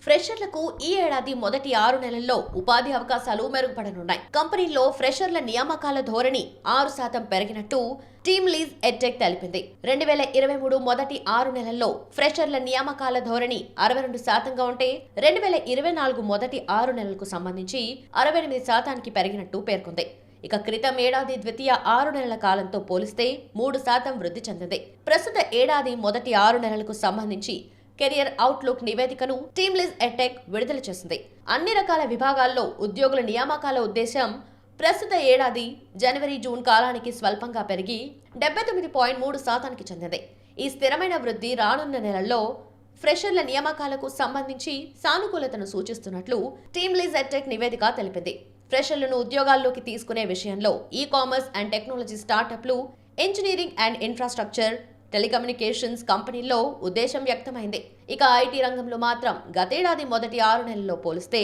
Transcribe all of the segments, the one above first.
ఫ్రెషర్లకు ఈ ఏడాది మొదటి 6 నెలల్లో ఉపాధి అవకాశాలు మెరుగుపడనున్నాయి. కంపెనీల్లో ఫ్రెషర్ల నియామకాల ధోరణి 6% పెరిగినట్టు టీమ్ లీజ్ ఎడ్టెక్ తెలిపింది. 2023 మొదటి 6 నెలల్లో ఫ్రెషర్ల నియామకాల ధోరణి 62%గా ఉంటే 2024 మొదటి 6 నెలలకు సంబంధించి 68%కి పెరిగినట్టు పేర్కొంది. ఇక క్రితం ఏడాది ద్వితీయ 6 నెలల కాలంతో పోలిస్తే 3% వృద్ధి చెందింది. ప్రస్తుత ఏడాది మొదటి 6 నెలలకు సంబంధించి కెరియర్ అవుట్లుక్ నివేదికను టీమ్ లీజ్ ఎడ్టెక్ విడుదల చేసింది. అన్ని రకాల విభాగాల్లో ఉద్యోగుల నియామకాల ఉద్దేశం ప్రస్తుత ఏడాది జనవరి-జూన్ కాలానికి స్వల్పంగా పెరిగి 79.3%కి చెందింది. ఈ స్థిరమైన వృద్ధి రానున్న నెలల్లో ఫ్రెషర్ల నియామకాలకు సంబంధించి సానుకూలతను సూచిస్తున్నట్లు టీమ్ లీజ్ ఎడ్టెక్ నివేదిక తెలిపింది. ఫ్రెషర్లను ఉద్యోగాల్లోకి తీసుకునే విషయంలో ఈ-కామర్స్ అండ్ టెక్నాలజీ స్టార్టప్లు, ఇంజనీరింగ్ అండ్ ఇన్ఫ్రాస్ట్రక్చర్, టెలికమ్యూనికేషన్స్ కంపెనీల్లో ఉద్దేశం వ్యక్తమైంది. ఇక ఐటీ రంగంలో మాత్రం గతేడాది మొదటి 6 నెలల్లో పోలిస్తే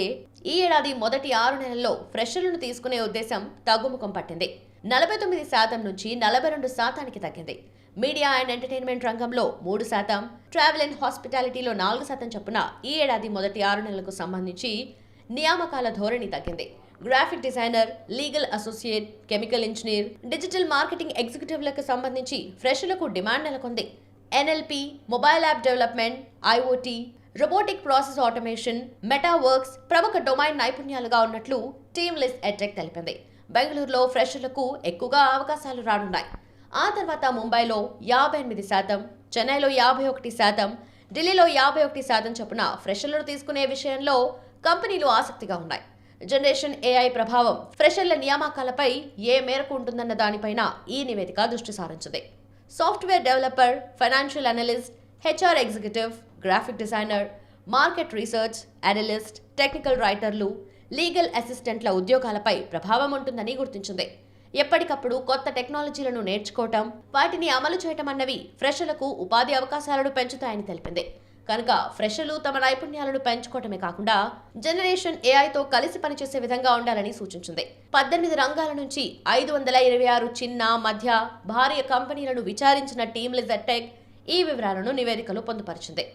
ఈ ఏడాది మొదటి 6 నెలల్లో ఫ్రెషర్లను తీసుకునే ఉద్దేశం తగ్గుముఖం పట్టింది. 49% నుంచి 42%కి తగ్గింది. మీడియా అండ్ ఎంటర్టైన్మెంట్ రంగంలో 3%, ట్రావెల్ అండ్ హాస్పిటాలిటీలో 4% చొప్పున ఈ ఏడాది మొదటి 6 నెలలకు సంబంధించి నియామకాల ధోరణి తగ్గింది. Graphic designer, legal associate, chemical engineer, digital marketing ఎగ్జిక్యూటివ్లకు సంబంధించి ఫ్రెషర్లకు డిమాండ్ నెలకొంది. NLP, mobile app development, IoT, robotic process automation, మెటావర్క్స్ ప్రముఖ డొమైన్ నైపుణ్యాలుగా ఉన్నట్లు టీమ్ లీజ్ ఎడ్టెక్ తెలిపింది. బెంగళూరులో ఫ్రెషర్లకు ఎక్కువగా అవకాశాలు రానున్నాయి. ఆ తర్వాత ముంబైలో 58%, చెన్నైలో 51%, ఢిల్లీలో 51% చొప్పున ఫ్రెషర్లను తీసుకునే విషయంలో కంపెనీలు ఆసక్తిగా ఉన్నాయి. జనరేషన్ ఏఐ ప్రభావం ఫ్రెషర్ల నియామకాలపై ఏ మేరకు ఉంటుందన్న దానిపైన ఈ నివేదిక దృష్టి సారించింది. Software developer, financial analyst, HR executive, graphic designer, market research analyst, technical రైటర్లు, లీగల్ అసిస్టెంట్ల ఉద్యోగాలపై ప్రభావం ఉంటుందని గుర్తించింది. ఎప్పటికప్పుడు కొత్త టెక్నాలజీలను నేర్చుకోవటం, వాటిని అమలు చేయటం అన్నవి ఫ్రెషర్లకు ఉపాధి అవకాశాలను పెంచుతాయని తెలిపింది. కనుక ఫ్రెషర్లు తమ నైపుణ్యాలను పెంచుకోవటమే కాకుండా జనరేషన్ ఏఐతో కలిసి పనిచేసే విధంగా ఉండాలని సూచించింది. 18 రంగాల నుంచి 526 చిన్న, మధ్య, భారీ కంపెనీలను విచారించిన టీమ్ లీజ్ ఎడ్టెక్ ఈ వివరాలను నివేదికలో పొందుపరిచింది.